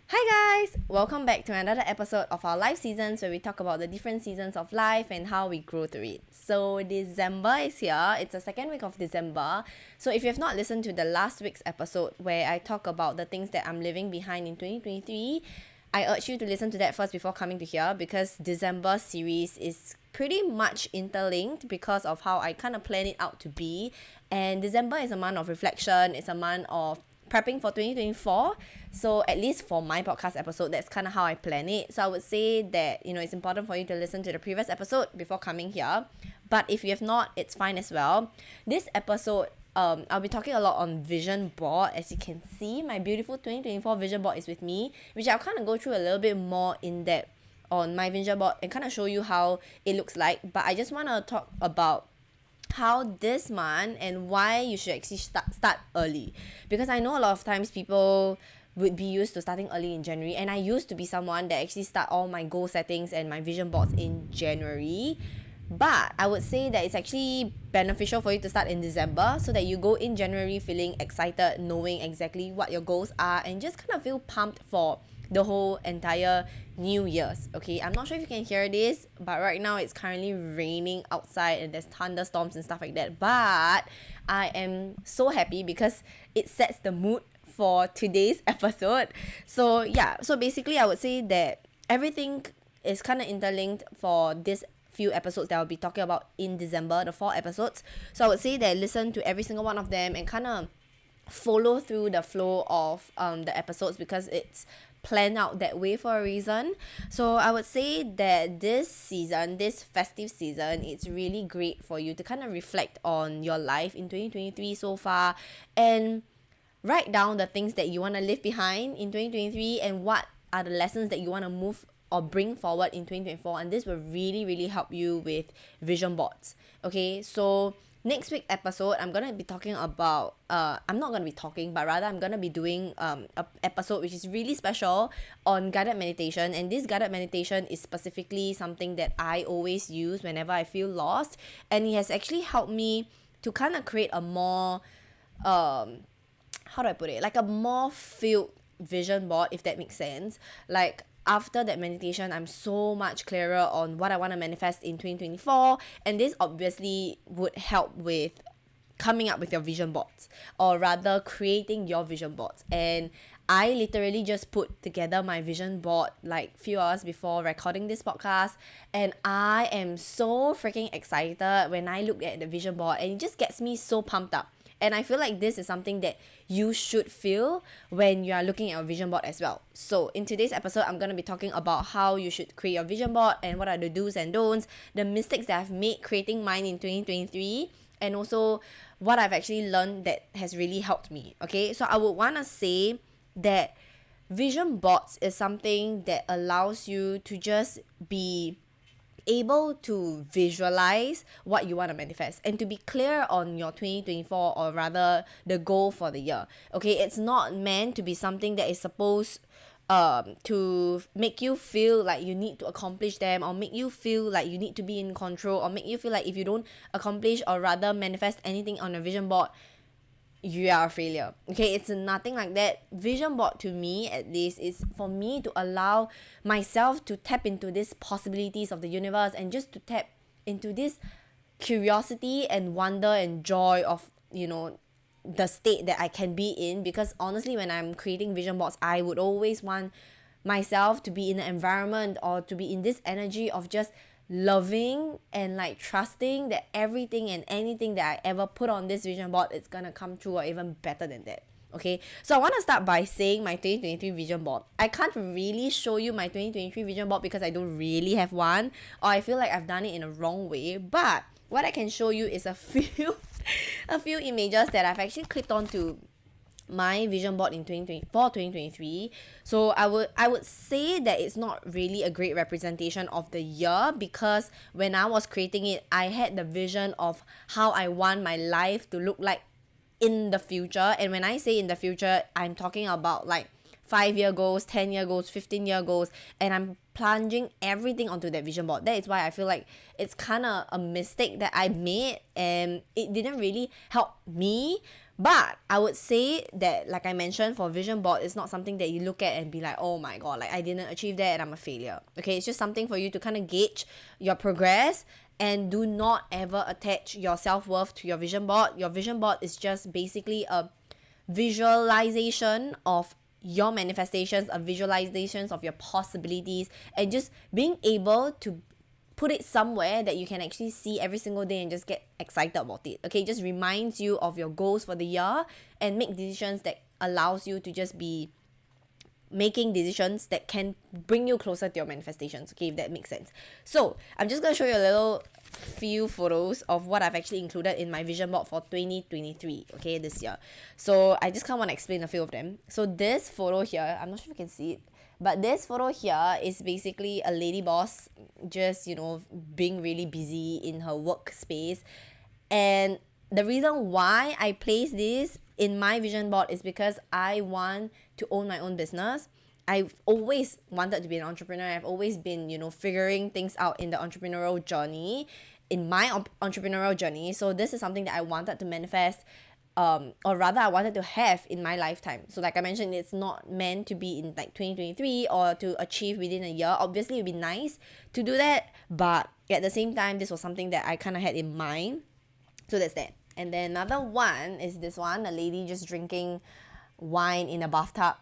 Hi guys! Welcome back to another episode of our life seasons where we talk about the different seasons of life and how we grow through it. So December is here. It's the second week of December. So if you have not listened to the last week's episode where I talk about the things that I'm leaving behind in 2023, I urge you to listen to that first before coming to here because December series is pretty much interlinked because of how I kind of plan it out to be. And December is a month of reflection. It's a month of prepping for 2024. So at least for my podcast episode, that's kind of how I plan it. So I would say that, it's important for you to listen to the previous episode before coming here. But if you have not, it's fine as well. This episode, I'll be talking a lot on vision board. As you can see, my beautiful 2024 vision board is with me, which I'll kind of go through a little bit more in depth on my vision board and kind of show you how it looks like. But I just want to talk about how this month and why you should actually start early, because I know a lot of times people would be used to starting early in January, and I used to be someone that actually start all my goal settings and my vision boards in January. But I would say that it's actually beneficial for you to start in December so that you go in January feeling excited, knowing exactly what your goals are, and just kind of feel pumped for the whole entire New Year's. Okay, I'm not sure if you can hear this, but right now it's currently raining outside and there's thunderstorms and stuff like that. But I am so happy because it sets the mood for today's episode. So yeah, so basically I would say that everything is kind of interlinked for this few episodes that I'll be talking about in December, the 4 episodes. So I would say that listen to every single one of them and kind of follow through the flow of the episodes because it's planned out that way for a reason. So I would say that this season, this festive season, it's really great for you to kind of reflect on your life in 2023 so far and write down the things that you want to leave behind in 2023 and what are the lessons that you want to move or bring forward in 2024, and this will really help you with vision boards. Okay, so next week episode I'm gonna be talking about I'm not gonna be talking, but rather I'm gonna be doing a episode which is really special on guided meditation. And this guided meditation is specifically something that I always use whenever I feel lost, and it has actually helped me to kind of create a more how do I put it, like a more filled vision board, if that makes sense. Like after that meditation, I'm so much clearer on what I want to manifest in 2024, and this obviously would help with coming up with your vision boards, or rather creating your vision boards. And I literally just put together my vision board like few hours before recording this podcast, and I am so freaking excited when I look at the vision board, and it just gets me so pumped up. And I feel like this is something that you should feel when you are looking at a vision board as well. So in today's episode, I'm going to be talking about how you should create your vision board and what are the do's and don'ts, the mistakes that I've made creating mine in 2023, and also what I've actually learned that has really helped me. Okay, so I would want to say that vision boards is something that allows you to just be able to visualize what you want to manifest and to be clear on your 2024, or rather the goal for the year. Okay, it's not meant to be something that is supposed to make you feel like you need to accomplish them, or make you feel like you need to be in control, or make you feel like if you don't accomplish or rather manifest anything on a vision board, you are a failure. Okay, it's nothing like that. Vision board, to me at least, is for me to allow myself to tap into these possibilities of the universe, and just to tap into this curiosity and wonder and joy of the state that I can be in. Because honestly, when I'm creating vision boards, I would always want myself to be in an environment or to be in this energy of just loving and like trusting that everything and anything that I ever put on this vision board is gonna come true, or even better than that. Okay, so I want to start by saying my 2023 vision board. I can't really show you my 2023 vision board because I don't really have one, or I feel like I've done it in a wrong way. But what I can show you is a few a few images that I've actually clipped onto my vision board in 2023. So I would say that it's not really a great representation of the year, because when I was creating it, I had the vision of how I want my life to look like in the future. And when I say in the future, I'm talking about like 5-year goals, 10-year goals, 15-year goals, and I'm plunging everything onto that vision board. That is why I feel like it's kind of a mistake that I made, and it didn't really help me. But I would say that, like I mentioned, for vision board, it's not something that you look at and be like, oh my god, like I didn't achieve that and I'm a failure. Okay, it's just something for you to kind of gauge your progress, and do not ever attach your self-worth to your vision board. Your vision board is just basically a visualization of your manifestations, a visualizations of your possibilities, and just being able to put it somewhere that you can actually see every single day and just get excited about it. Okay, it just reminds you of your goals for the year and make decisions that allows you to just be making decisions that can bring you closer to your manifestations. Okay, if that makes sense. So I'm just gonna show you a little few photos of what I've actually included in my vision board for 2023. Okay, this year. So I just kind of want to explain a few of them. So this photo here, I'm not sure if you can see it, but this photo here is basically a lady boss just, being really busy in her workspace. And the reason why I place this in my vision board is because I want to own my own business. I've always wanted to be an entrepreneur. I've always been, figuring things out in the entrepreneurial journey, in my entrepreneurial journey. So this is something that I wanted to manifest, or rather I wanted to have in my lifetime. So like I mentioned, it's not meant to be in like 2023 or to achieve within a year. Obviously, it would be nice to do that, but at the same time, this was something that I kind of had in mind. So that's that. And then another one is this one, a lady just drinking wine in a bathtub.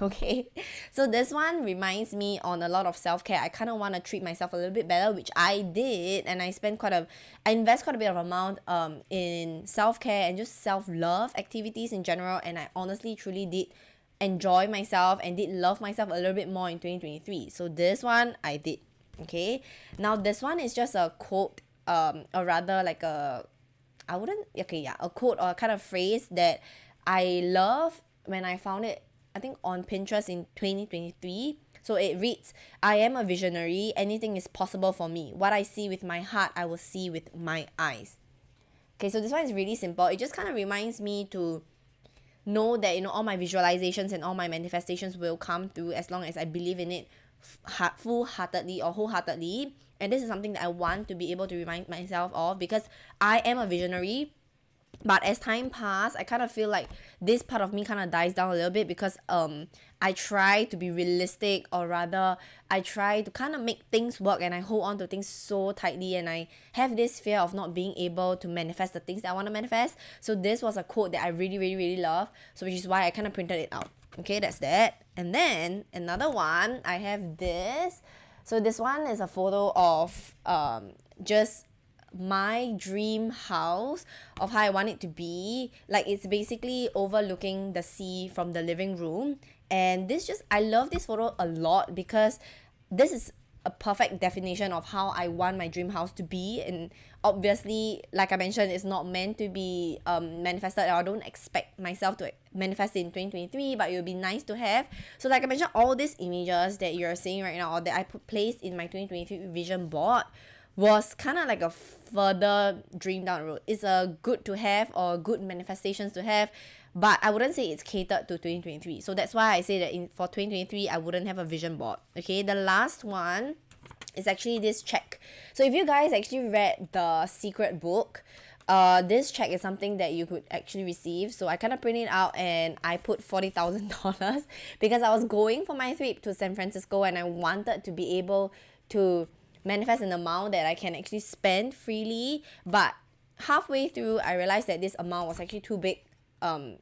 Okay, so this one reminds me on a lot of self-care. I kind of want to treat myself a little bit better, which I did, and I invest quite a bit of amount in self-care and just self-love activities in general, and I honestly truly did enjoy myself and did love myself a little bit more in 2023. So this one I did. Okay, now this one is just a quote, or rather like a quote or a kind of phrase that I love when I found it, I think on Pinterest in 2023. So it reads, I am a visionary. Anything is possible for me. What I see with my heart, I will see with my eyes. Okay, so this one is really simple. It just kind of reminds me to know that, all my visualizations and all my manifestations will come through as long as I believe in it full-heartedly or wholeheartedly. And this is something that I want to be able to remind myself of, because I am a visionary. But as time passed, I kind of feel like this part of me kind of dies down a little bit, because I try to be realistic, or rather I try to kind of make things work, and I hold on to things so tightly, and I have this fear of not being able to manifest the things that I want to manifest. So this was a quote that I really, really, really love, so which is why I kind of printed it out. Okay, that's that. And then another one, I have this. So this one is a photo of just my dream house, of how I want it to be. Like, it's basically overlooking the sea from the living room. And I love this photo a lot, because this is a perfect definition of how I want my dream house to be. And obviously, like I mentioned, it's not meant to be manifested, or I don't expect myself to manifest in 2023, but it would be nice to have. So like I mentioned, all these images that you're seeing right now, or that I placed in my 2023 vision board, was kind of like a further dream down the road. It's a good to have, or good manifestations to have, but I wouldn't say it's catered to 2023. So that's why I say that for 2023, I wouldn't have a vision board. Okay, the last one is actually this check. So if you guys actually read The Secret Book, this check is something that you could actually receive. So I kind of printed it out and I put $40,000 because I was going for my trip to San Francisco, and I wanted to be able to manifest an amount that I can actually spend freely. But halfway through, I realized that this amount was actually too big. I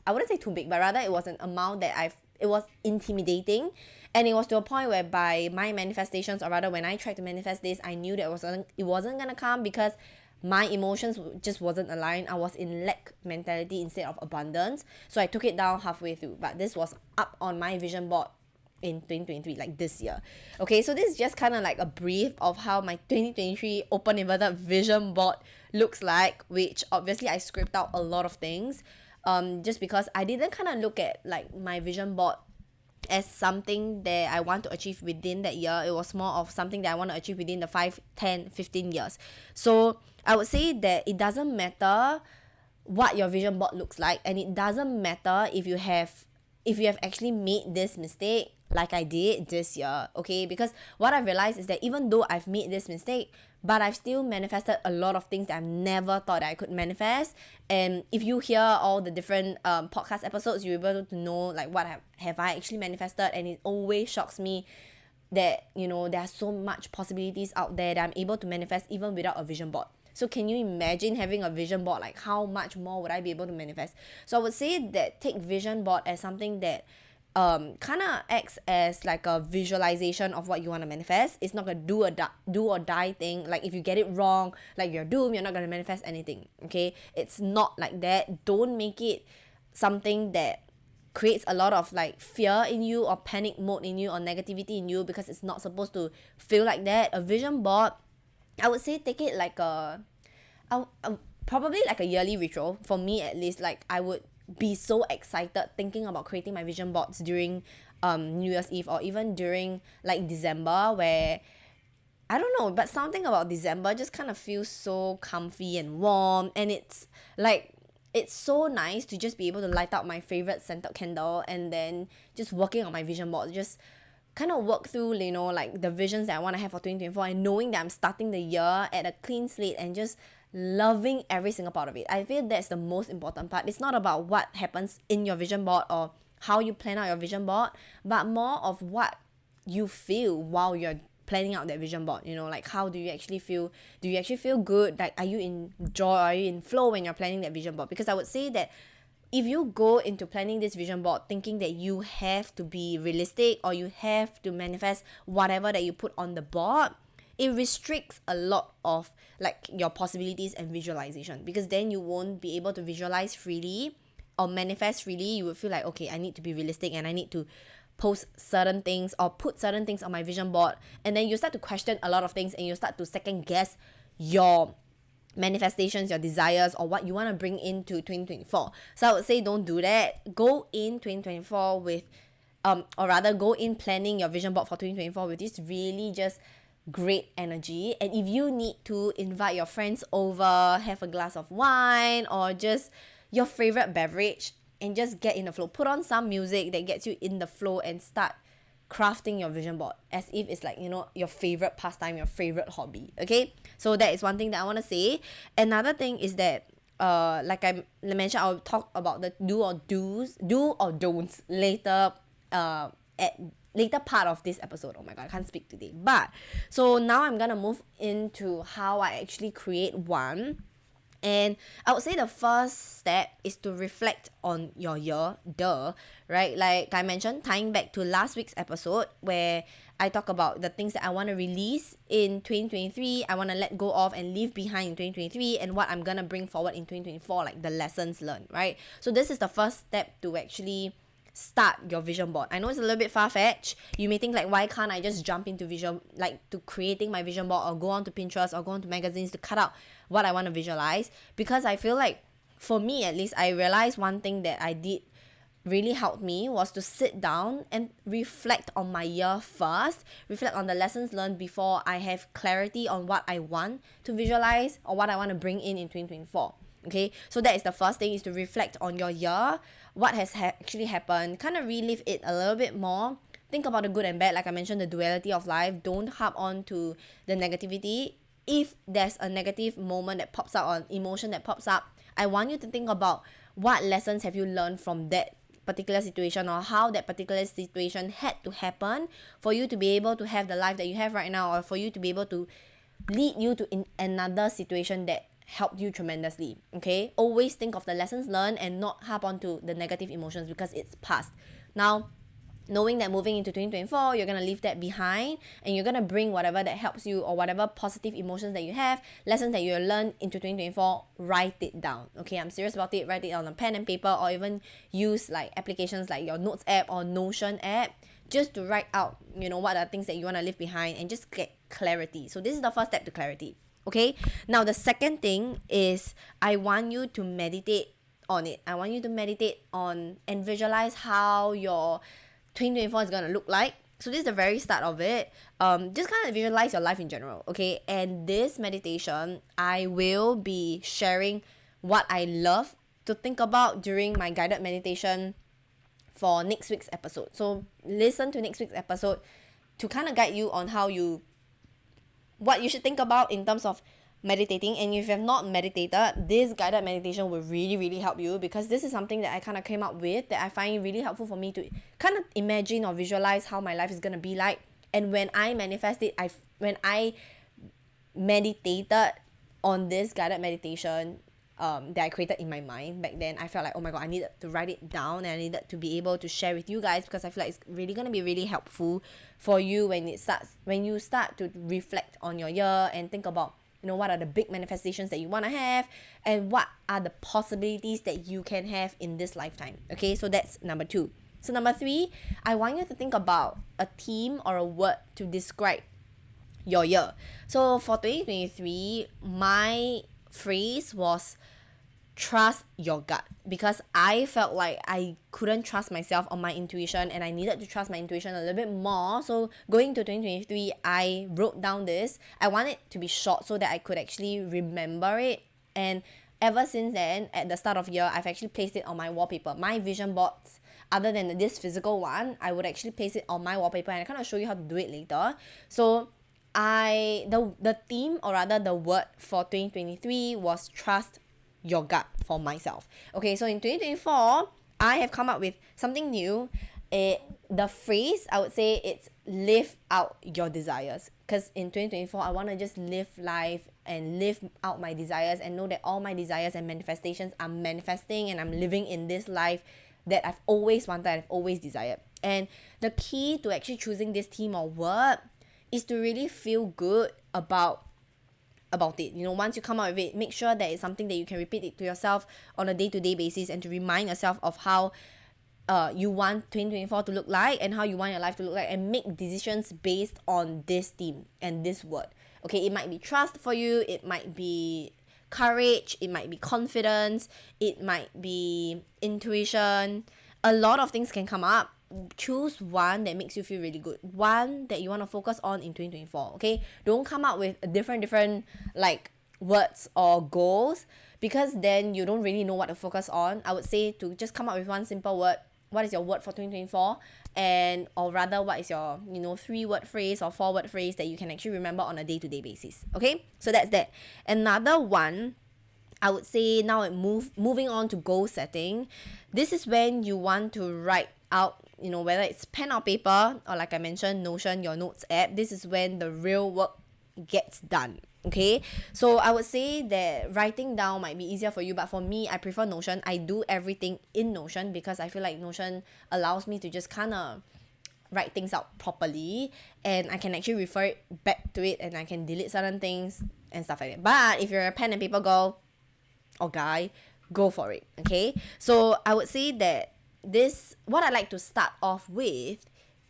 wouldn't say too big, but rather it was an amount that it was intimidating, and it was to a point whereby my manifestations, or rather when I tried to manifest this, I knew that it wasn't gonna come, because my emotions just wasn't aligned. I was in lack mentality instead of abundance. So I took it down halfway through, but this was up on my vision board in 2023, like this year. Okay, so this is just kind of like a brief of how my 2023 open inverted vision board looks like, which obviously I scripted out a lot of things, just because I didn't kind of look at like my vision board as something that I want to achieve within that year. It was more of something that I want to achieve within the 5, 10, 15 years. So I would say that it doesn't matter what your vision board looks like, and it doesn't matter if you have if you have actually made this mistake like I did this year, okay? Because what I've realized is that even though I've made this mistake, but I've still manifested a lot of things that I've never thought that I could manifest. And if you hear all the different podcast episodes, you're able to know like what have I actually manifested. And it always shocks me that, you know, there are so much possibilities out there that I'm able to manifest even without a vision board. So can you imagine having a vision board? Like how much more would I be able to manifest? So I would say that take vision board as something that kind of acts as like a visualization of what you want to manifest. It's not a do or die thing. Like if you get it wrong, like you're doomed, you're not going to manifest anything. Okay, it's not like that. Don't make it something that creates a lot of like fear in you or panic mode in you or negativity in you, because it's not supposed to feel like that. A vision board, I would say take it like probably like a yearly ritual for me at least. Like I would be so excited thinking about creating my vision boards during New Year's Eve or even during like December, where I don't know, but something about December just kind of feels so comfy and warm, and it's so nice to just be able to light up my favorite scented candle and then just working on my vision board, just kind of work through, you know, like the visions that I want to have for 2024, and knowing that I'm starting the year at a clean slate and just loving every single part of it. I feel that's the most important part. It's not about what happens in your vision board or how you plan out your vision board, but more of what you feel while you're planning out that vision board. You know, like how do you actually feel? Do you actually feel good? Like are you in joy? Are you in flow when you're planning that vision board? Because I would say that if you go into planning this vision board thinking that you have to be realistic or you have to manifest whatever that you put on the board, it restricts a lot of like your possibilities and visualization, because then you won't be able to visualize freely or manifest freely. You would feel like, okay, I need to be realistic and I need to post certain things or put certain things on my vision board, and then you start to question a lot of things and you start to second guess your manifestations, your desires, or what you want to bring into 2024. So I would say don't do that. Go in 2024 with or rather go in planning your vision board for 2024 with this really just great energy. And if you need to invite your friends over, have a glass of wine or just your favorite beverage and just get in the flow, put on some music that gets you in the flow and start crafting your vision board as if it's like, you know, your favorite pastime, your favorite hobby. Okay, so that is one thing that I want to say. Another thing is that like I mentioned, I'll talk about the do or don'ts later at later part of this episode. Oh my god, I can't speak today. But so now I'm gonna move into how I actually create one. And I would say the first step is to reflect on your year, right? Like I mentioned, tying back to last week's episode where I talk about the things that I want to release in 2023, I want to let go of and leave behind in 2023, and what I'm going to bring forward in 2024, like the lessons learned, right? So this is the first step to actually start your vision board. I know it's a little bit far-fetched. You may think like, why can't I just jump into to creating my vision board, or go on to Pinterest or go on to magazines to cut out what I want to visualize? Because I feel like, for me at least, I realized one thing that I did really helped me was to sit down and reflect on my year first, reflect on the lessons learned before I have clarity on what I want to visualize or what I want to bring in 2024. Okay, so that is the first thing, is to reflect on your year, what has actually happened, kind of relive it a little bit more, think about the good and bad. Like I mentioned, the duality of life. Don't harp on to the negativity. If there's a negative moment that pops up or emotion that pops up, I want you to think about what lessons have you learned from that particular situation, or how that particular situation had to happen for you to be able to have the life that you have right now, or for you to be able to lead you to in another situation that helped you tremendously. Okay, always think of the lessons learned and not harp on to the negative emotions, because it's past. Now, knowing that moving into 2024, you're going to leave that behind and you're going to bring whatever that helps you, or whatever positive emotions that you have, lessons that you learn into 2024, write it down. Okay, I'm serious about it. Write it on a pen and paper, or even use like applications like your Notes app or Notion app, just to write out, you know, what are things that you want to leave behind and just get clarity. So this is the first step to clarity. Okay, now the second thing is I want you to meditate on it. I want you to meditate on and visualize how your 2024 is going to look like. So this is the very start of it. Just kind of visualize your life in general. Okay, and this meditation, I will be sharing what I love to think about during my guided meditation for next week's episode. So listen to next week's episode to kind of guide you on what you should think about in terms of meditating. And if you have not meditated, this guided meditation will really, really help you, because this is something that I kind of came up with that I find really helpful for me to kind of imagine or visualize how my life is going to be like. And when I manifest it, when I meditated on this guided meditation that I created in my mind back then, I felt like, oh my god, I needed to write it down, and I needed to be able to share with you guys, because I feel like it's really going to be really helpful for you when you start to reflect on your year and think about, what are the big manifestations that you want to have, and what are the possibilities that you can have in this lifetime. Okay, so that's number 2. So number 3, I want you to think about a theme or a word to describe your year. So for 2023, my phrase was trust your gut, because I felt like I couldn't trust myself on my intuition, and I needed to trust my intuition a little bit more. So going to 2023, I wrote down this. I want it to be short so that I could actually remember it. And ever since then, at the start of year, I've actually placed it on my wallpaper. My vision boards, other than this physical one, I would actually place it on my wallpaper, and I kind of show you how to do it later. So the theme, or rather the word for 2023 was trust your gut for myself. Okay, so in 2024, I have come up with something new. The phrase, I would say, it's live out your desires, because in 2024 I want to just live life and live out my desires, and know that all my desires and manifestations are manifesting, and I'm living in this life that I've always wanted, I've always desired. And the key to actually choosing this theme or word is to really feel good about it. Once you come out with it, make sure that it's something that you can repeat it to yourself on a day-to-day basis, and to remind yourself of how you want 2024 to look like, and how you want your life to look like, and make decisions based on this theme and this word. Okay, it might be trust for you, it might be courage, it might be confidence, it might be intuition. A lot of things can come up. Choose one that makes you feel really good, one that you want to focus on in 2024. Okay, don't come up with different like words or goals, because then you don't really know what to focus on. I would say to just come up with one simple word. What is your word for 2024? And or rather, what is your 3-word phrase or 4-word phrase that you can actually remember on a day-to-day basis. Okay, so that's that. Another one, I would say, now moving on to goal setting. This is when you want to write out, whether it's pen or paper, or like I mentioned, Notion, your notes app. This is when the real work gets done. Okay, so I would say that writing down might be easier for you, but for me, I prefer Notion. I do everything in Notion, because I feel like Notion allows me to just kind of write things out properly, and I can actually refer it back to it, and I can delete certain things and stuff like that. But if you're a pen and paper girl or guy, go for it. Okay, so I would say that what I like to start off with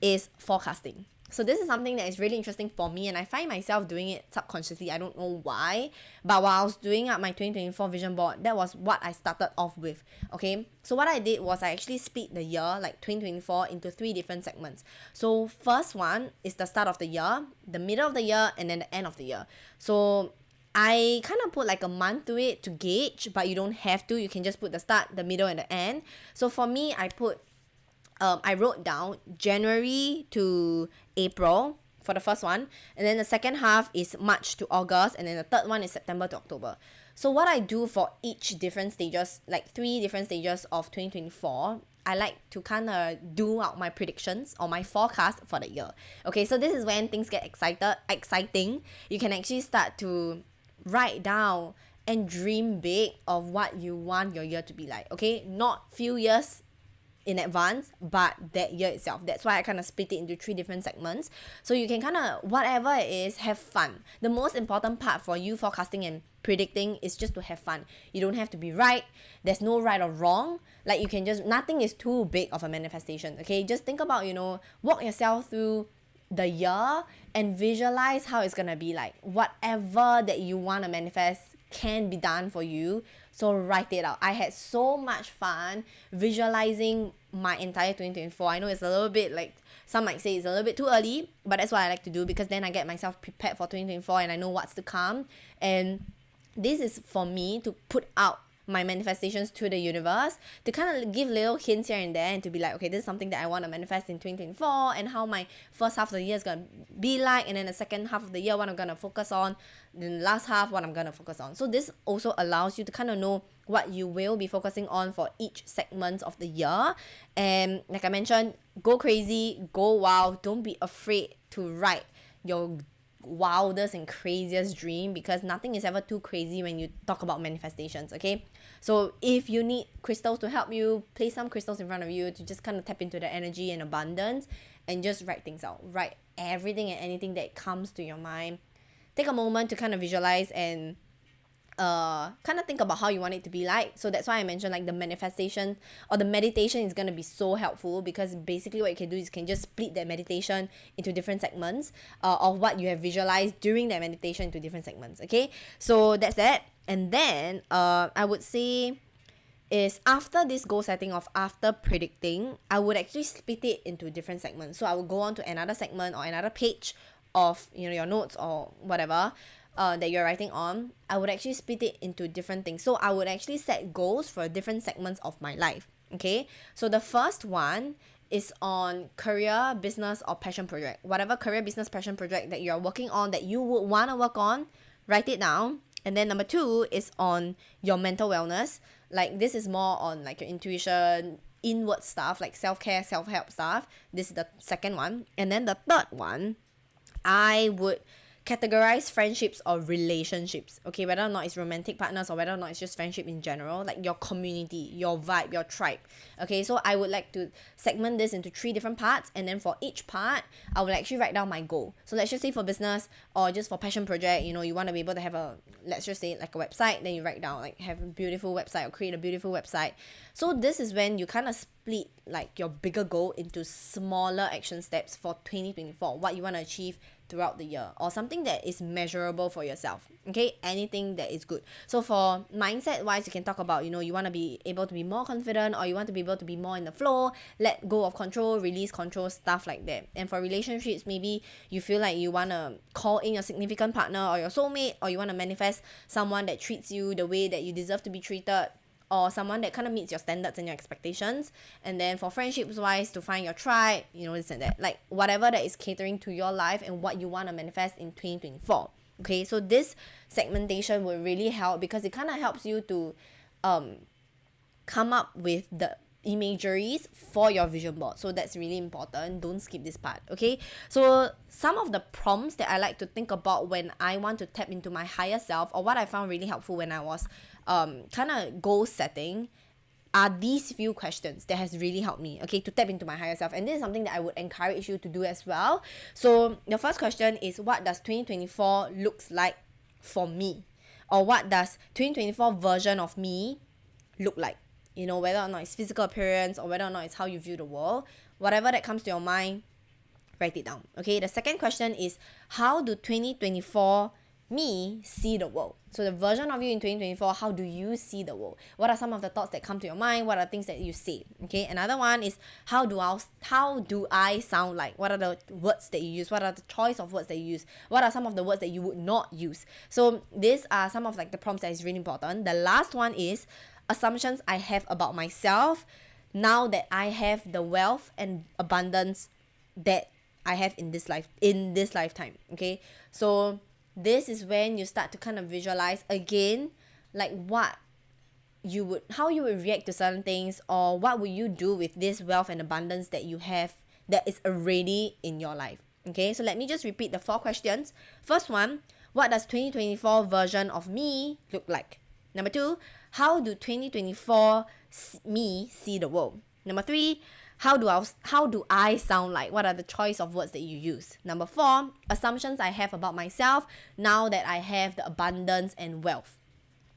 is forecasting. So this is something that is really interesting for me, and I find myself doing it subconsciously. I don't know why, but while I was doing up my 2024 vision board, that was what I started off with. Okay, so what I did was I actually split the year, like 2024, into 3 different segments. So first one is the start of the year, the middle of the year, and then the end of the year. So I kind of put like a month to it to gauge, but you don't have to. You can just put the start, the middle, and the end. So for me, I wrote down January to April for the first one, and then the second half is March to August, and then the third one is September to October. So what I do for each different stages, like 3 different stages of 2024, I like to kind of do out my predictions or my forecast for the year. Okay, so this is when things get exciting. You can actually start to write down and dream big of what you want your year to be like. Okay, not few years in advance, but that year itself. That's why I kind of split it into 3 different segments, so you can kind of, whatever it is, have fun. The most important part for you forecasting and predicting is just to have fun. You don't have to be right. There's no right or wrong. Like, you can just, nothing is too big of a manifestation. Okay, just think about, walk yourself through the year and visualize how it's gonna be like. Whatever that you want to manifest can be done for you, so write it out. I had so much fun visualizing my entire 2024. I know it's a little bit like, some might say it's a little bit too early, but that's what I like to do, because then I get myself prepared for 2024 and I know what's to come. And this is for me to put out my manifestations to the universe, to kind of give little hints here and there, and to be like, okay, this is something that I want to manifest in 2024, and how my first half of the year is going to be like, and then the second half of the year what I'm going to focus on, then the last half what I'm going to focus on. So this also allows you to kind of know what you will be focusing on for each segment of the year. And like I mentioned, go crazy, go wild, don't be afraid to write your wildest and craziest dream, because nothing is ever too crazy when you talk about manifestations. Okay, so if you need crystals to help you, place some crystals in front of you to just kind of tap into the energy and abundance, and just write things out. Write everything and anything that comes to your mind. Take a moment to kind of visualize and kind of think about how you want it to be like. So that's why I mentioned like the manifestation or the meditation is going to be so helpful, because basically what you can do is you can just split that meditation into different segments of what you have visualized during that meditation into different segments. Okay, so that's that. And then I would say is after this goal setting of after predicting, I would actually split it into different segments. So I will go on to another segment or another page of your notes or whatever that you're writing on. I would actually split it into different things. So I would actually set goals for different segments of my life. Okay, so the first one is on career, business, or passion project. Whatever career, business, passion project that you're working on, that you would want to work on, write it down. And then number 2 is on your mental wellness. Like this is more on like your intuition, inward stuff, like self-care, self-help stuff. This is the second one. And then the third one, I would categorize friendships or relationships. Okay, whether or not it's romantic partners or whether or not it's just friendship in general, like your community, your vibe, your tribe. Okay, so I would like to segment this into 3 different parts, and then for each part I will actually write down my goal. So let's just say for business or just for passion project, you want to be able to have a, let's just say like a website, then you write down like have a beautiful website or create a beautiful website. So this is when you kind of split like your bigger goal into smaller action steps for 2024, what you want to achieve throughout the year, or something that is measurable for yourself. Okay, anything that is good. So for mindset wise, you can talk about you want to be able to be more confident, or you want to be able to be more in the flow, let go of control, release control, stuff like that. And for relationships, maybe you feel like you want to call in your significant partner or your soulmate, or you want to manifest someone that treats you the way that you deserve to be treated, or someone that kind of meets your standards and your expectations. And then for friendships wise, to find your tribe, this and that, like whatever that is catering to your life and what you want to manifest in 2024. Okay, so this segmentation will really help, because it kind of helps you to come up with the imageries for your vision board. So that's really important. Don't skip this part. Okay, so some of the prompts that I like to think about when I want to tap into my higher self, or what I found really helpful when I was kind of goal setting, are these few questions that has really helped me, okay, to tap into my higher self. And this is something that I would encourage you to do as well. So the first question is, what does 2024 looks like for me? Or what does 2024 version of me look like? Whether or not it's physical appearance, or whether or not it's how you view the world, whatever that comes to your mind, write it down. Okay, the second question is, how do 2024 me see the world? So the version of you in 2024, how do you see the world? What are some of the thoughts that come to your mind? What are things that you say? Okay, another one is, how do I sound like? What are the words that you use? What are the choice of words that you use? What are some of the words that you would not use? So these are some of like the prompts that is really important. The last one is assumptions I have about myself now that I have the wealth and abundance that I have in this lifetime. Okay, so this is when you start to kind of visualize again, like how you would react to certain things, or what would you do with this wealth and abundance that you have, that is already in your life. Okay, so let me just repeat the 4 questions. First one, what does 2024 version of me look like? Number 2, how do 2024 me see the world? Number 3, how do I sound like? What are the choice of words that you use? Number 4, assumptions I have about myself now that I have the abundance and wealth.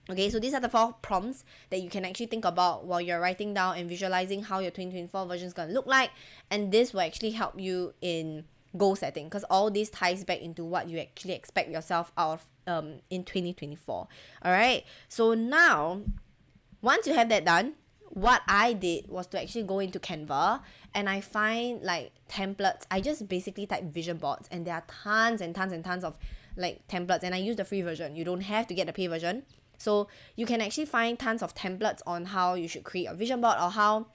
Okay, so these are the 4 prompts that you can actually think about while you're writing down and visualizing how your 2024 version is going to look like. And this will actually help you in goal setting, because all this ties back into what you actually expect yourself out of in 2024. All right, so now once you have that done, what I did was to actually go into Canva, and I find like templates. I just basically type vision boards, and there are tons and tons and tons of like templates, and I use the free version. You don't have to get the pay version. So you can actually find tons of templates on how you should create a vision board, or how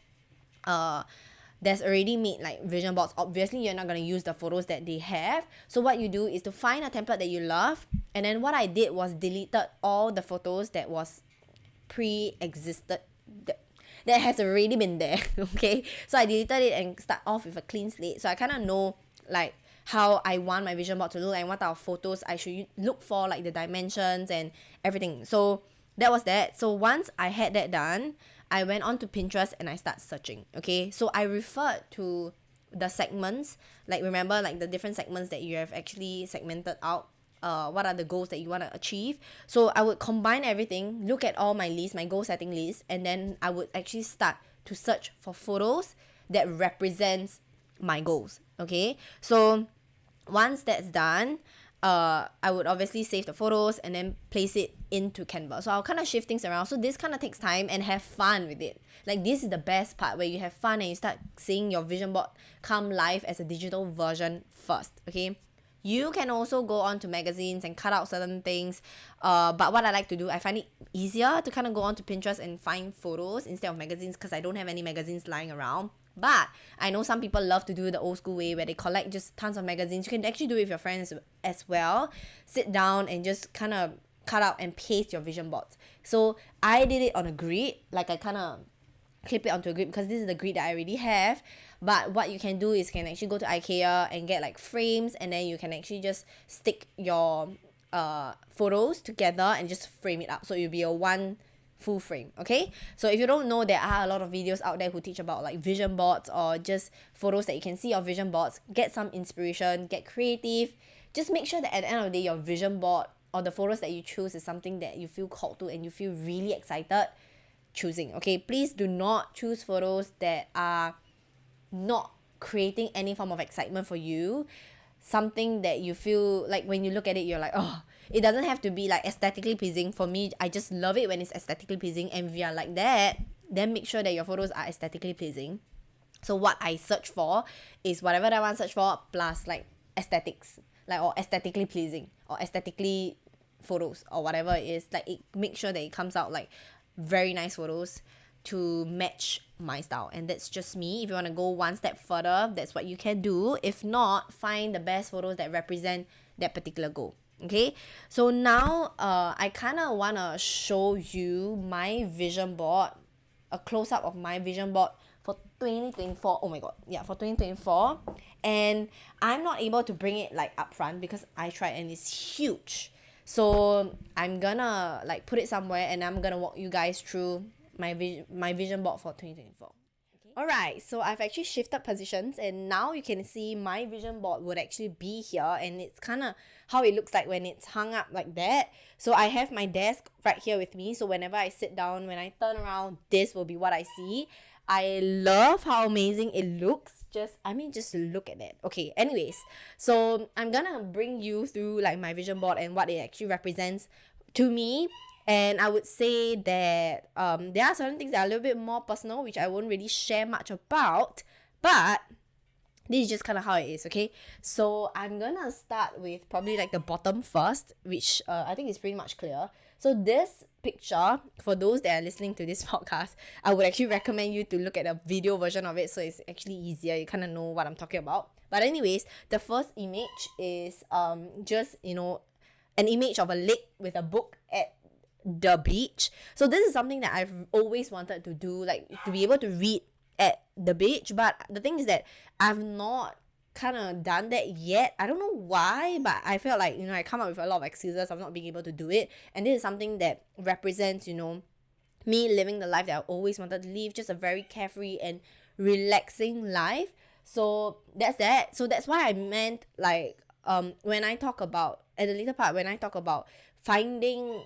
there's already made like vision boards. Obviously you're not going to use the photos that they have, so what you do is to find a template that you love, and then what I did was deleted all the photos that was pre-existed, that has already been there. Okay, so I deleted it and start off with a clean slate, so I kind of know like how I want my vision board to look and what type of photos I should look for, like the dimensions and everything. So that was that. So once I had that done, I went on to Pinterest and I start searching. Okay, so I referred to the segments, like remember like the different segments that you have actually segmented out. What are the goals that you want to achieve? So I would combine everything, look at all my lists, my goal setting list, and then I would actually start to search for photos that represents my goals. Okay, so once that's done, I would obviously save the photos and then place it into Canva. So I'll kind of shift things around. So this kind of takes time, and have fun with it. Like this is the best part, where you have fun and you start seeing your vision board come live as a digital version first. Okay, you can also go on to magazines and cut out certain things, but what I like to do, I find it easier to kind of go on to Pinterest and find photos instead of magazines, because I don't have any magazines lying around. But I know some people love to do the old school way, where they collect just tons of magazines. You can actually do it with your friends as well. Sit down and just kind of cut out and paste your vision boards. So I did it on a grid, like I kind of clip it onto a grid, because this is the grid that I already have. But what you can do is you can actually go to IKEA and get like frames, and then you can actually just stick your photos together and just frame it up, so it'll be a one full frame. Okay, so if you don't know, there are a lot of videos out there who teach about like vision boards, or just photos that you can see of vision boards. Get some inspiration, get creative. Just make sure that at the end of the day, your vision board or the photos that you choose is something that you feel called to and you feel really excited choosing. Okay, please do not choose photos that are not creating any form of excitement for you. Something that you feel like when you look at it, you're like, oh, it doesn't have to be like aesthetically pleasing. For me, I just love it when it's aesthetically pleasing, and if you're like that, then make sure that your photos are aesthetically pleasing. So what I search for is whatever that I want to search for, plus like aesthetics, like, or aesthetically pleasing, or aesthetically photos, or whatever it is. Like, it make sure that it comes out like very nice photos to match my style. And that's just me. If you want to go one step further, that's what you can do. If not, find the best photos that represent that particular goal. Okay, so now I kind of want to show you my vision board, a close-up of my vision board for 2024. Oh my god, yeah, for 2024. And I'm not able to bring it like up front because I tried and it's huge. So I'm gonna like put it somewhere, and I'm gonna walk you guys through my vision board for 2024. Alright, so I've actually shifted positions, and now you can see my vision board would actually be here, and it's kind of how it looks like when it's hung up like that. So I have my desk right here with me, so whenever I sit down, when I turn around, this will be what I see. I love how amazing it looks. Just look at it. Okay, anyways, so I'm gonna bring you through like my vision board and what it actually represents to me. And I would say that there are certain things that are a little bit more personal, which I won't really share much about, but this is just kind of how it is. Okay, so I'm gonna start with probably like the bottom first, which I think is pretty much clear. So this picture, for those that are listening to this podcast, I would actually recommend you to look at a video version of it, so it's actually easier. You kind of know what I'm talking about. But anyways, the first image is just, you know, an image of a lake with a book at the beach. So this is something that I've always wanted to do, like to be able to read at the beach. But the thing is that I've not kind of done that yet. I don't know why, but I felt like, you know, I come up with a lot of excuses of not being able to do it. And this is something that represents, you know, me living the life that I always wanted to live, just a very carefree and relaxing life. So that's that. So that's why I meant like when I talk about at the later part, when I talk about finding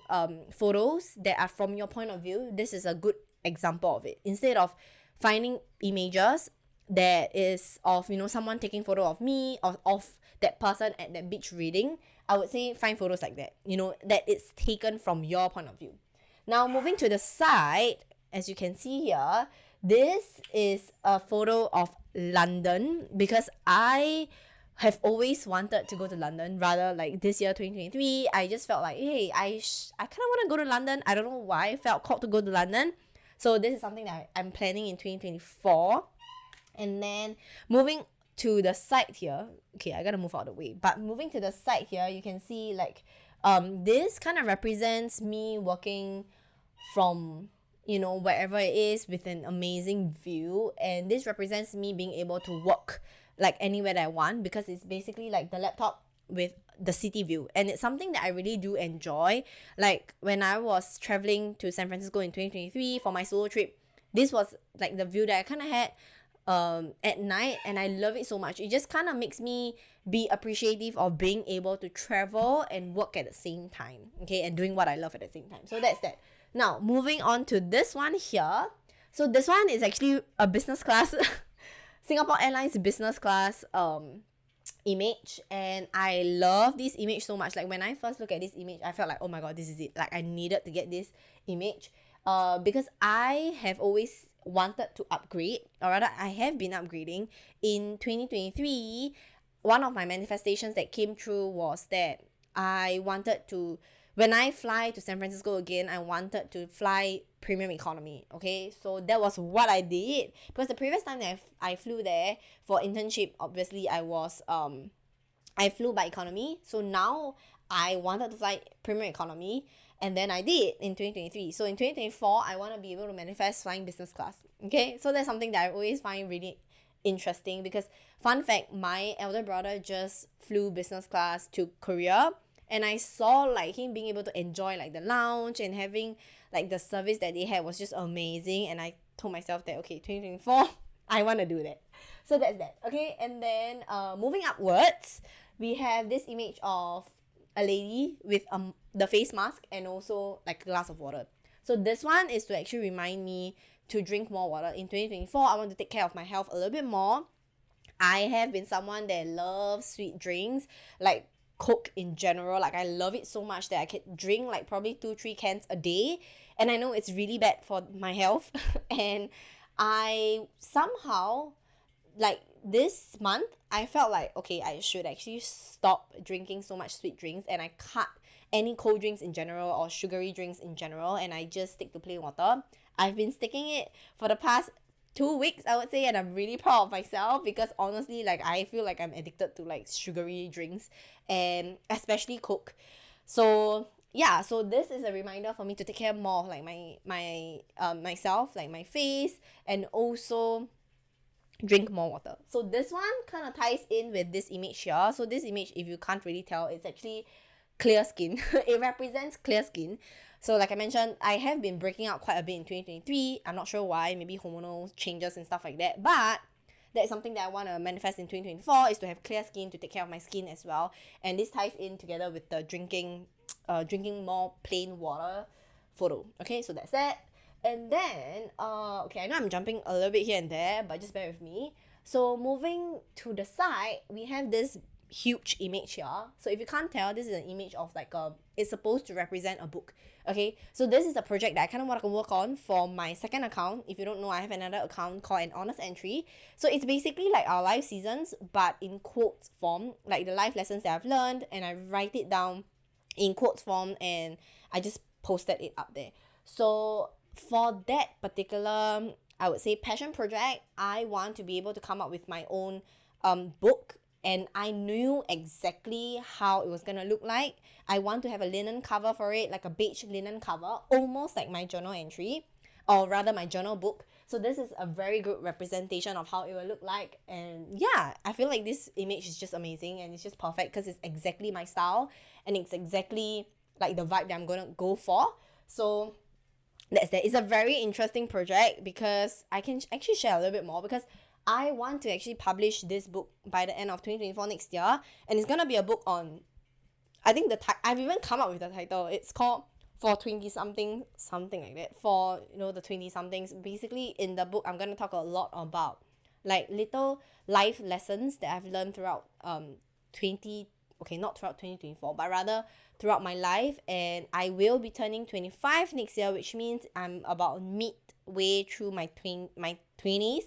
photos that are from your point of view, this is a good example of it. Instead of finding images that is of, you know, someone taking photo of me or of that person at that beach reading, I would say find photos like that, you know, that it's taken from your point of view. Now moving to the side, as you can see here, this is a photo of London, because I have always wanted to go to London. Rather, like this year 2023, I just felt like, hey, I kind of want to go to London. I don't know why I felt called to go to London. So this is something that I'm planning in 2024. And then moving to the side here, okay, I gotta move out of the way, but moving to the side here, you can see like this kind of represents me working from, you know, wherever it is with an amazing view, and this represents me being able to work like anywhere that I want, because it's basically like the laptop with the city view, and it's something that I really do enjoy. Like when I was traveling to San Francisco in 2023 for my solo trip, this was like the view that I kind of had at night, and I love it so much. It just kind of makes me be appreciative of being able to travel and work at the same time, okay, and doing what I love at the same time. So that's that. Now moving on to this one here. So this one is actually a business class Singapore Airlines business class image, and I love this image so much. Like when I first look at this image, I felt like, oh my god, this is it. Like I needed to get this image because I have always wanted to upgrade, or rather I have been upgrading. In 2023, one of my manifestations that came true was that I wanted to, when I fly to San Francisco again, I wanted to fly premium economy. Okay, so that was what I did, because the previous time that I flew there for internship, obviously I flew by economy. So now I wanted to fly premium economy, and then I did in 2023. So in 2024, I want to be able to manifest flying business class. Okay, so that's something that I always find really interesting, because fun fact, my elder brother just flew business class to Korea, and I saw like him being able to enjoy like the lounge and having like the service that they had was just amazing. And I told myself that, okay, 2024, I want to do that. So that's that. Okay, and then moving upwards, we have this image of a lady with the face mask and also like a glass of water. So this one is to actually remind me to drink more water. In 2024, I want to take care of my health a little bit more. I have been someone that loves sweet drinks, like Coke in general. Like I love it so much that I can drink like probably 2-3 cans a day, and I know it's really bad for my health. And I somehow, like this month, I felt like, okay, I should actually stop drinking so much sweet drinks, and I cut any cold drinks in general or sugary drinks in general, and I just stick to plain water. I've been sticking it for the past 2 weeks, I would say, and I'm really proud of myself, because honestly, like I feel like I'm addicted to like sugary drinks, and especially Coke. So yeah, so this is a reminder for me to take care more of like my myself, like my face, and also drink more water. So this one kind of ties in with this image here. So this image, if you can't really tell, it's actually clear skin. It represents clear skin. So like I mentioned, I have been breaking out quite a bit in 2023. I'm not sure why, maybe hormonal changes and stuff like that, but that's something that I want to manifest in 2024, is to have clear skin, to take care of my skin as well. And this ties in together with the drinking more plain water photo. Okay, so that's that. And then okay, I know I'm jumping a little bit here and there, but just bear with me. So moving to the side, we have this huge image here. So if you can't tell, this is an image of like it's supposed to represent a book. Okay, so this is a project that I kind of want to work on for my second account. If you don't know, I have another account called An Honest Entry. So it's basically like our life seasons, but in quotes form, like the life lessons that I've learned, and I write it down in quotes form, and I just posted it up there. So for that particular, I would say, passion project, I want to be able to come up with my own book, and I knew exactly how it was gonna look like. I want to have a linen cover for it, like a beige linen cover, almost like my journal entry, or rather my journal book. So this is a very good representation of how it will look like. And yeah, I feel like this image is just amazing, and it's just perfect because it's exactly my style, and it's exactly like the vibe that I'm gonna go for. So that's that. It's a very interesting project, because I can actually share a little bit more, because I want to actually publish this book by the end of 2024 next year, and it's gonna be a book on, I think I've even come up with the title. It's called For 20 something, something like that, for, you know, the 20 somethings. Basically in the book, I'm gonna talk a lot about like little life lessons that I've learned throughout not throughout 2024, but rather throughout my life. And I will be turning 25 next year, which means I'm about midway through my 20s.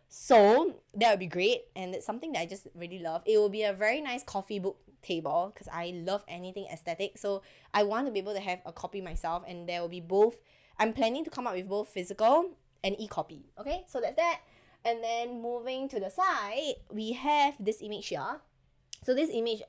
So that would be great, and it's something that I just really love. It will be a very nice coffee book table because I love anything aesthetic. So I want to be able to have a copy myself, and there will be both. I'm planning to come up with both physical and e-copy. Okay, so that's that. And then moving to the side, we have this image here. So this image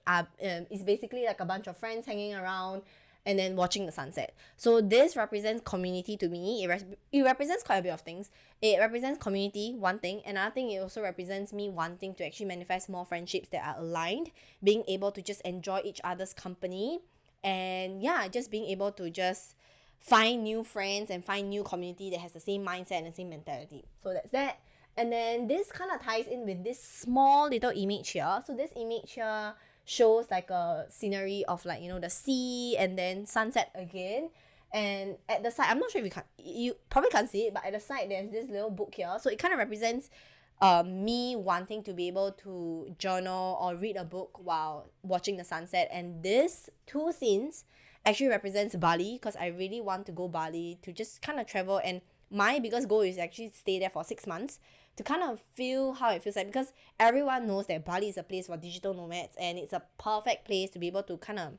is basically like a bunch of friends hanging around and then watching the sunset. So this represents community to me. It represents quite a bit of things. It represents community, one thing. Another thing, it also represents me wanting to actually manifest more friendships that are aligned, being able to just enjoy each other's company, and yeah, just being able to just find new friends and find new community that has the same mindset and the same mentality. So that's that. And then this kind of ties in with this small little image here. So this image here shows like a scenery of like, the sea and then sunset again. And at the side, I'm not sure if you probably can't see it, but at the side there's this little book here. So it kind of represents me wanting to be able to journal or read a book while watching the sunset. And this two scenes actually represents Bali, because I really want to go Bali to just kind of travel, and my biggest goal is actually stay there for 6 months to kind of feel how it feels like, because everyone knows that Bali is a place for digital nomads, and it's a perfect place to be able to kind of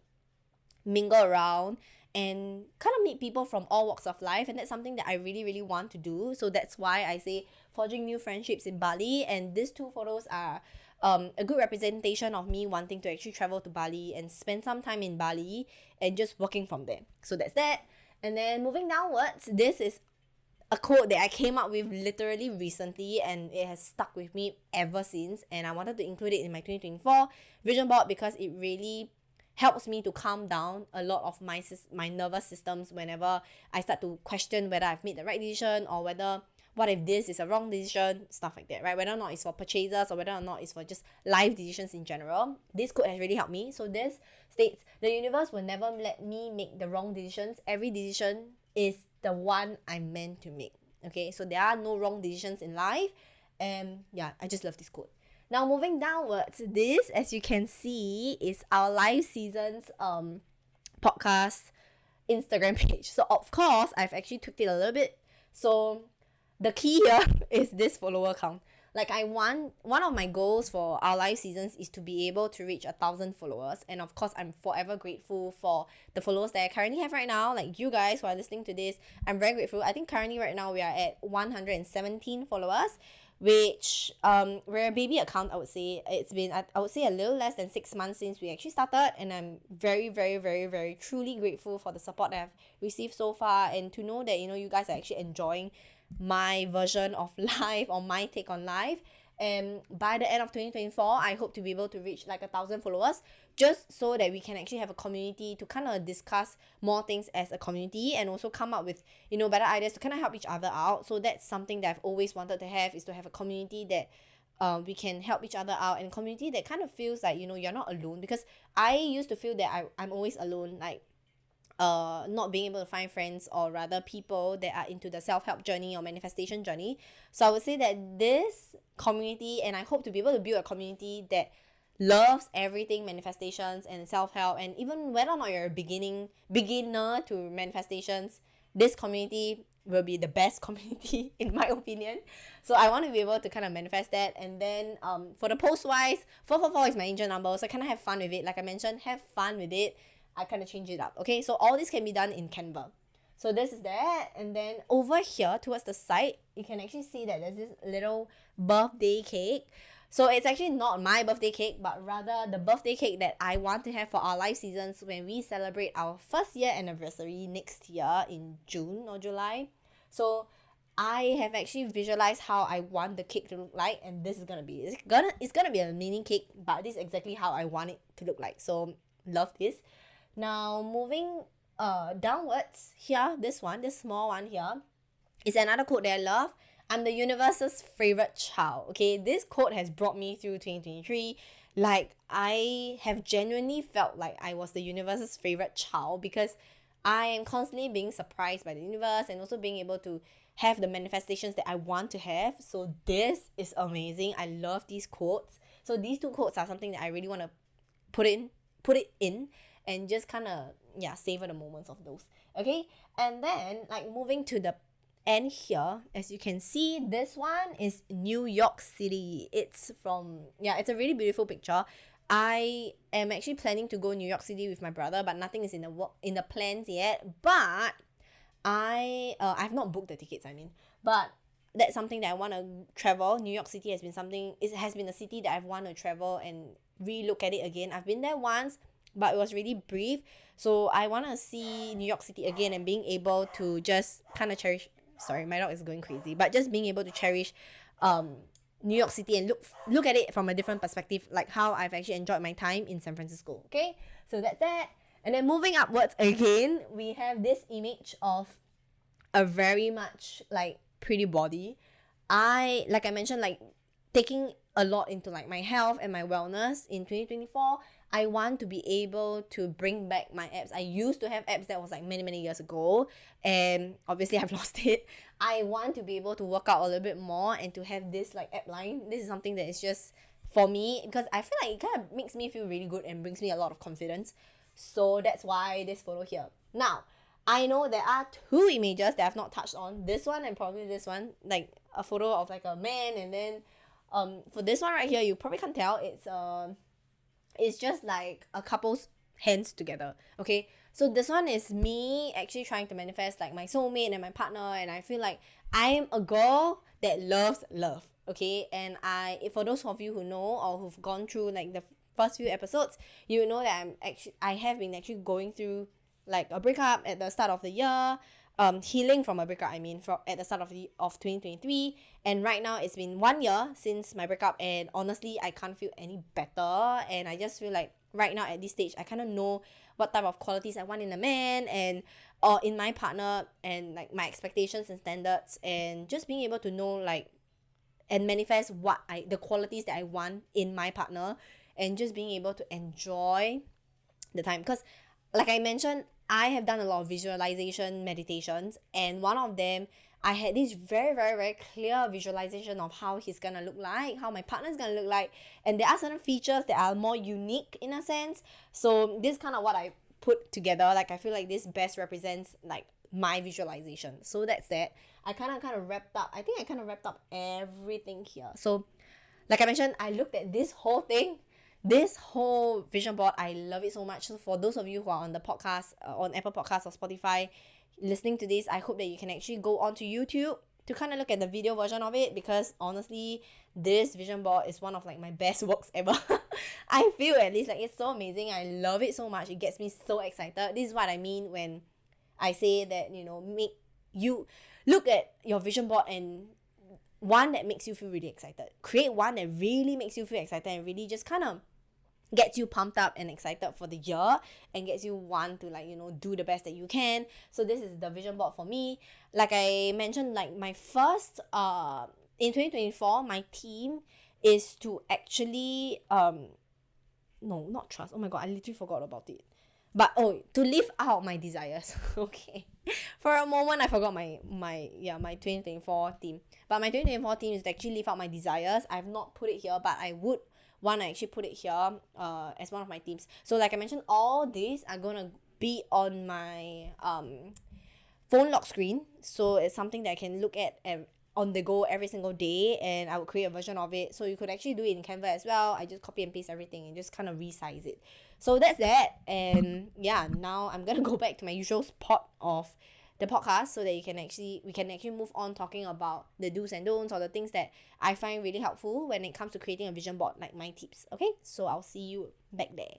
mingle around and kind of meet people from all walks of life. And that's something that I really really want to do. So that's why I say forging new friendships in Bali, and these two photos are a good representation of me wanting to actually travel to Bali and spend some time in Bali and just working from there. So that's that. And then moving downwards, this is a quote that I came up with literally recently, and it has stuck with me ever since, and I wanted to include it in my 2024 vision board because it really helps me to calm down a lot of my nervous systems whenever I start to question whether I've made the right decision, or whether what if this is a wrong decision, stuff like that, right? Whether or not it's for purchases or whether or not it's for just life decisions in general. This quote has really helped me. So this states, the universe will never let me make the wrong decisions. Every decision is the one I'm meant to make. Okay, so there are no wrong decisions in life. And yeah, I just love this quote. Now moving downwards, this, as you can see, is our live seasons podcast Instagram page. So of course, I've actually tweaked it a little bit. So the key here is this follower count. Like, one of my goals for our live seasons is to be able to reach 1,000 followers. And of course, I'm forever grateful for the followers that I currently have right now. Like you guys who are listening to this, I'm very grateful. I think currently right now we are at 117 followers, which we're a baby account, I would say. It's been, I would say, a little less than 6 months since we actually started, and I'm very, very, very, very truly grateful for the support that I've received so far, and to know that, you guys are actually enjoying my version of life, or my take on life. And by the end of 2024, I hope to be able to reach like 1,000 followers, just so that we can actually have a community to kind of discuss more things as a community, and also come up with better ideas to kind of help each other out. So that's something that I've always wanted to have, is to have a community that we can help each other out, and a community that kind of feels like you're not alone, because I used to feel that I'm always alone, like not being able to find friends, or rather people that are into the self-help journey or manifestation journey. So I would say that this community, and I hope to be able to build a community that loves everything manifestations and self-help, and even whether or not you're a beginner to manifestations, this community will be the best community in my opinion. So I want to be able to kind of manifest that. And then for the post wise, 444 is my angel number, so I kind of have fun with it. Like I mentioned, have fun with it. I kind of change it up. Okay, so all this can be done in Canva. So this is that. And then over here towards the side, you can actually see that there's this little birthday cake. So it's actually not my birthday cake, but rather the birthday cake that I want to have for our live seasons when we celebrate our first year anniversary next year in June or July. So I have actually visualized how I want the cake to look like, and this is gonna be it's gonna be a mini cake, but this is exactly how I want it to look like. So love this. Now moving downwards here, this small one here is another quote that I love. I'm the universe's favorite child. Okay, this quote has brought me through 2023. Like, I have genuinely felt like I was the universe's favorite child, because I am constantly being surprised by the universe, and also being able to have the manifestations that I want to have. So this is amazing. I love these quotes. So these two quotes are something that I really want to put it in and just kind of savor the moments of those. Okay, and then like moving to the And here, as you can see, this one is New York City. It's it's a really beautiful picture. I am actually planning to go New York City with my brother, but nothing is in the plans yet. But I've not booked the tickets, but that's something that I want to travel. New York City has been something, it has been a city that I've want to travel and re-look at it again. I've been there once, but it was really brief. So I want to see New York City again and being able to just kind of cherish, sorry, my dog is going crazy, but just being able to cherish New York City and look at it from a different perspective, like how I've actually enjoyed my time in San Francisco. Okay, so that's that. And then moving upwards again, we have this image of a very much like pretty body. Like I mentioned, like taking a lot into like my health and my wellness in 2024. I want to be able to bring back my abs. I used to have abs that was like many years ago, and obviously I've lost it. I want to be able to work out a little bit more and to have this like ab line. This is something that is just for me, because I feel like it kind of makes me feel really good and brings me a lot of confidence. So that's why this photo here. Now, I know there are two images that I've not touched on. This one and probably this one, like a photo of like a man, and then for this one right here, you probably can't tell, it's just like a couple's hands together. Okay, so this one is me actually trying to manifest like my soulmate and my partner, and I feel like I am a girl that loves love. Okay, and for those of you who know or who've gone through like the first few episodes, you know that I have been actually going through like a breakup at the start of the year, healing from a breakup, at the start of 2023, and right now it's been 1 year since my breakup, and honestly I can't feel any better, and I just feel like right now at this stage I kind of know what type of qualities I want in a man and or in my partner, and like my expectations and standards, and just being able to know like and manifest the qualities that I want in my partner, and just being able to enjoy the time. Because like I mentioned, I have done a lot of visualization meditations, and one of them, I had this very, very, very clear visualization of how he's gonna look like, how my partner's gonna look like, and there are certain features that are more unique in a sense. So this is kind of what I put together. Like I feel like this best represents like my visualization. So that's that. I kind of wrapped up. I think I kind of wrapped up everything here. So like I mentioned, I looked at this whole thing. This whole vision board, I love it so much. So for those of you who are on the podcast, on Apple Podcasts or Spotify, listening to this, I hope that you can actually go onto YouTube to kind of look at the video version of it, because honestly, this vision board is one of like my best works ever. I feel at least like it's so amazing. I love it so much. It gets me so excited. This is what I mean when I say that, make you look at your vision board and one that makes you feel really excited. Create one that really makes you feel excited and really just kind of gets you pumped up and excited for the year and gets you want to do the best that you can. So this is the vision board for me. Like I mentioned, like my first in 2024, my theme is to actually no, not trust. Oh my god, I literally forgot about it. But to live out my desires. Okay. For a moment I forgot my 2024 theme. But my 2024 theme is to actually live out my desires. I've not put it here, but I would want to actually put it here as one of my themes. So like I mentioned, all these are gonna be on my phone lock screen. So it's something that I can look at on the go every single day, and I would create a version of it. So you could actually do it in Canva as well. I just copy and paste everything and just kind of resize it. So that's that. And yeah, now I'm gonna go back to my usual spot of the podcast so that we can actually move on talking about the do's and don'ts, or the things that I find really helpful when it comes to creating a vision board, like my tips. Okay, so I'll see you back there.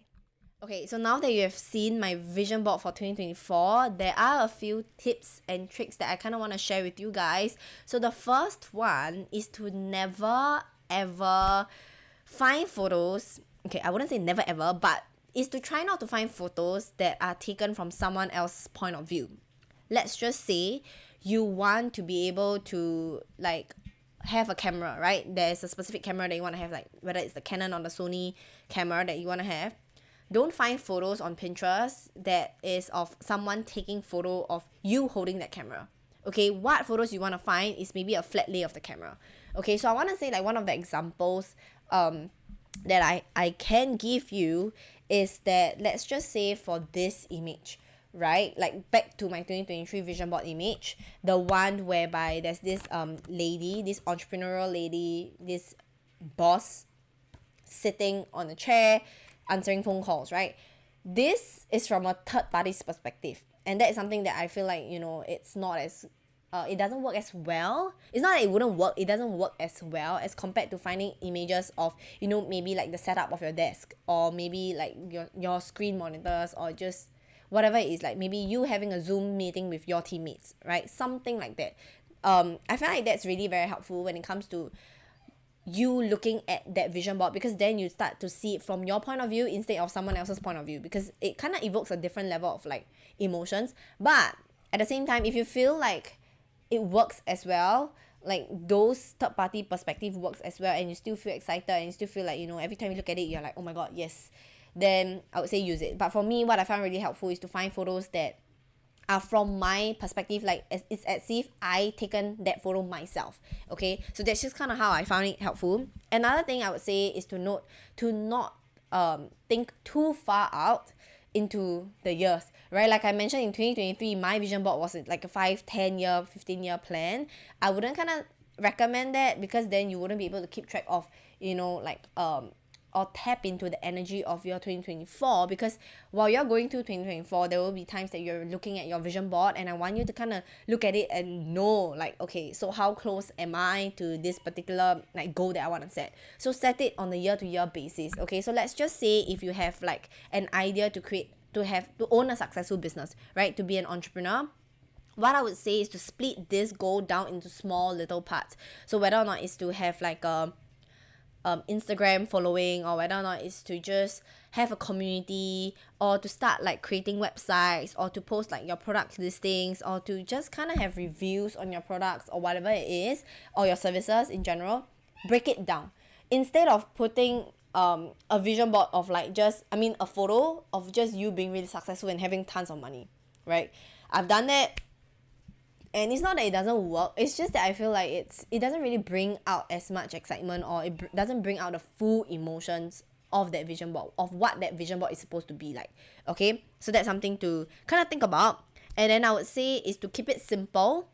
Okay, so now that you have seen my vision board for 2024, there are a few tips and tricks that I kind of want to share with you guys. So the first one is to never ever find photos. Okay, I wouldn't say never ever, but is to try not to find photos that are taken from someone else's point of view. Let's just say you want to be able to like have a camera, right? There's a specific camera that you want to have, like whether it's the Canon or the Sony camera that you want to have. Don't find photos on Pinterest that is of someone taking photo of you holding that camera. Okay, what photos you want to find is maybe a flat lay of the camera. Okay, so I want to say like one of the examples that I can give you is that, let's just say for this image, right? Like back to my 2023 vision board image, the one whereby there's this lady, this entrepreneurial lady, this boss sitting on a chair answering phone calls, right? This is from a third party's perspective, and that is something that I feel like, it's not as it doesn't work as well. It's not that it wouldn't work, it doesn't work as well as compared to finding images of, maybe like the setup of your desk, or maybe like your screen monitors, or just whatever it is, like maybe you having a Zoom meeting with your teammates, right? Something like that. I feel like that's really very helpful when it comes to you looking at that vision board, because then you start to see it from your point of view instead of someone else's point of view, because it kind of evokes a different level of like emotions. But at the same time, if you feel like it works as well, like those third party perspective works as well, and you still feel excited, and you still feel like, every time you look at it you're like, oh my god, yes, then I would say use it. But for me, what I found really helpful is to find photos that are from my perspective, like it's as if I taken that photo myself. Okay, so that's just kind of how I found it helpful. Another thing I would say is to not think too far out into the years, right? Like I mentioned, in 2023 my vision board was like a 5-10 year 15-year plan. I wouldn't kind of recommend that, because then you wouldn't be able to keep track of, or tap into the energy of your 2024, because while you're going through 2024 there will be times that you're looking at your vision board, and I want you to kind of look at it and know, like, okay, so how close am I to this particular like goal that I want to set. So set it on a year-to-year basis. Okay, so let's just say if you have like an idea to own a successful business, right, to be an entrepreneur, what I would say is to split this goal down into small little parts. So whether or not it's to have like a Instagram following, or whether or not it's to just have a community, or to start like creating websites, or to post like your product listings, or to just kind of have reviews on your products, or whatever it is, or your services in general. Break it down instead of putting a vision board of like a photo of just you being really successful and having tons of money, right? I've done that, and it's not that it doesn't work, it's just that I feel like it doesn't really bring out as much excitement, or it doesn't bring out the full emotions of that vision board, of what that vision board is supposed to be like. Okay, so that's something to kind of think about. And then I would say is to keep it simple,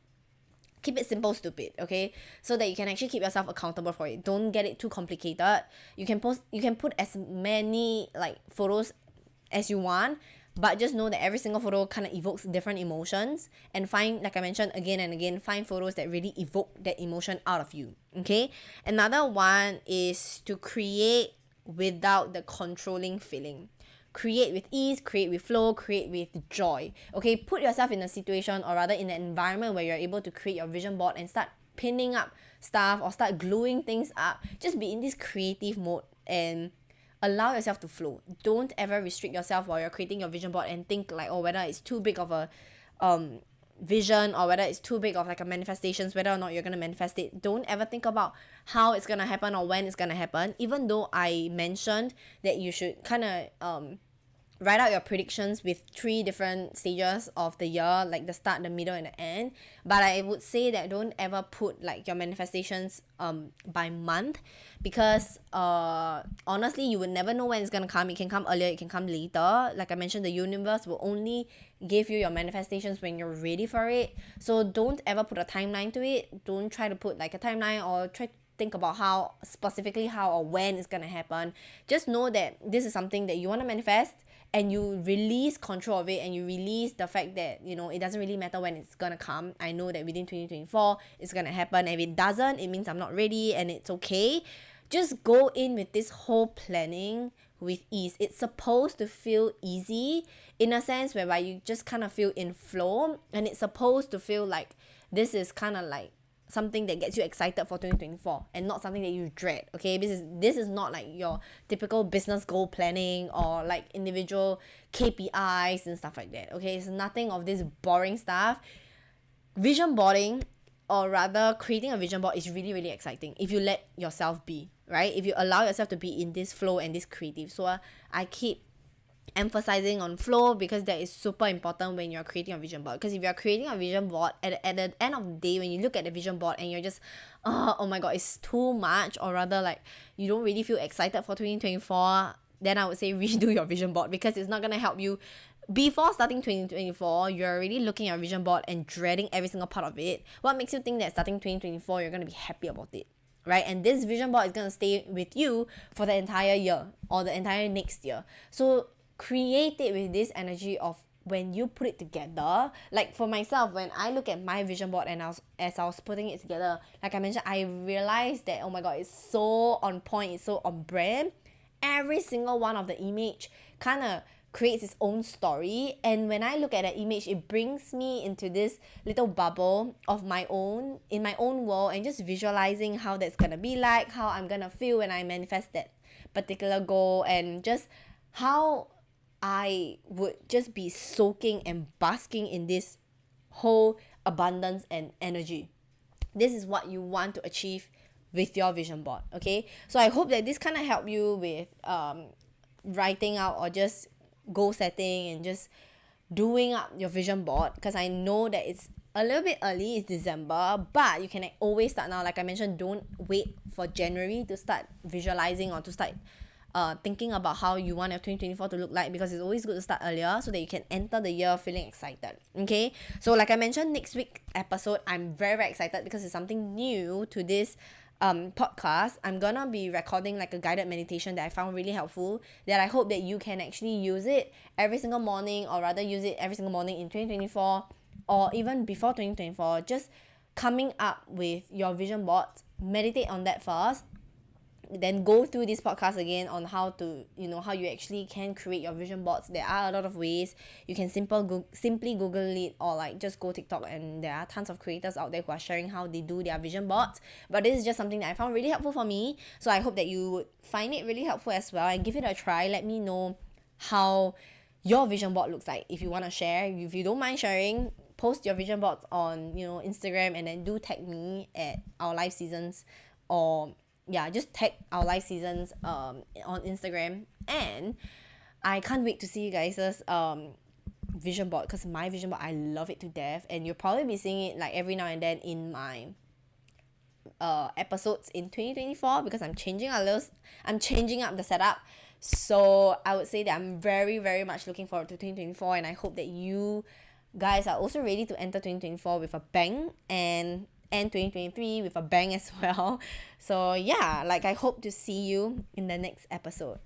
stupid. Okay, so that you can actually keep yourself accountable for it. Don't get it too complicated. You can put as many like photos as you want, but just know that every single photo kind of evokes different emotions, and find, like I mentioned again and again, find photos that really evoke that emotion out of you. Okay, another one is to create without the controlling feeling. Create with ease, create with flow, create with joy. Okay, put yourself in a situation, or rather in an environment, where you're able to create your vision board and start pinning up stuff or start gluing things up. Just be in this creative mode and allow yourself to flow. Don't ever restrict yourself while you're creating your vision board and think like, oh, whether it's too big of a vision, or whether it's too big of like a manifestations, whether or not you're gonna manifest it. Don't ever think about how it's gonna happen or when it's gonna happen, even though I mentioned that you should kind of write out your predictions with 3 different stages of the year, like the start, the middle, and the end. But I would say that don't ever put like your manifestations by month, because honestly you would never know when it's gonna come. It can come earlier, it can come later. Like I mentioned, the universe will only give you your manifestations when you're ready for it. So don't ever put a timeline to it. Don't try to put like a timeline, or try to think about how specifically how or when it's gonna happen. Just know that this is something that you want to manifest, and you release control of it, and you release the fact that it doesn't really matter when it's gonna come. I know that within 2024 it's gonna happen. If it doesn't, it means I'm not ready, and it's okay. Just go in with this whole planning with ease. It's supposed to feel easy, in a sense whereby you just kind of feel in flow, and it's supposed to feel like this is kind of like something that gets you excited for 2024, and not something that you dread. Okay, this is not like your typical business goal planning, or like individual KPIs and stuff like that. Okay, it's nothing of this boring stuff. Vision boarding, or rather creating a vision board, is really, really exciting if you let yourself be, right? If you allow yourself to be in this flow and this creative. So I keep emphasizing on flow, because that is super important when you're creating a vision board. Because if you're creating a vision board, at the end of the day, when you look at the vision board and you're just oh my god, it's too much, or rather like you don't really feel excited for 2024, then I would say redo your vision board, because it's not going to help you before starting 2024, you're already looking at vision board and dreading every single part of it. What makes you think that starting 2024, you're going to be happy about it, right? And this vision board is going to stay with you for the entire year or the entire next year. So create it with this energy of when you put it together. Like for myself, when I look at my vision board and as I was putting it together, like I mentioned, I realized that, oh my god, it's so on point, it's so on brand. Every single one of the image kind of creates its own story, and when I look at that image, it brings me into this little bubble of my own, in my own world, and just visualizing how that's gonna be like, how I'm gonna feel when I manifest that particular goal, and just how I would just be soaking and basking in this whole abundance and energy. This is what you want to achieve with your vision board. Okay, so I hope that this kind of help you with writing out or just goal setting and just doing up your vision board, because I know that it's a little bit early, it's December, but you can always start now. Like I mentioned, don't wait for January to start visualizing or to start thinking about how you want your 2024 to look like, because it's always good to start earlier so that you can enter the year feeling excited. Okay, so like I mentioned, next week episode, I'm very, very excited because it's something new to this podcast. I'm gonna be recording like a guided meditation that I found really helpful, that I hope that you can actually use it every single morning, or rather use it every single morning in 2024 or even before 2024. Just coming up with your vision boards, meditate on that first, then go through this podcast again on how to, how you actually can create your vision boards. There are a lot of ways. You can simply Google it, or like just go TikTok, and there are tons of creators out there who are sharing how they do their vision boards. But this is just something that I found really helpful for me, so I hope that you would find it really helpful as well and give it a try. Let me know how your vision board looks like. If you want to share, if you don't mind sharing, post your vision boards on Instagram, and then do tag me at our life seasons, or just tag our life seasons on Instagram. And I can't wait to see you guys' vision board, because my vision board, I love it to death, and you'll probably be seeing it like every now and then in my episodes in 2024, because I'm changing up the setup. So I would say that I'm very, very much looking forward to 2024, and I hope that you guys are also ready to enter 2024 with a bang, and 2023 with a bang as well. So yeah, like I hope to see you in the next episode.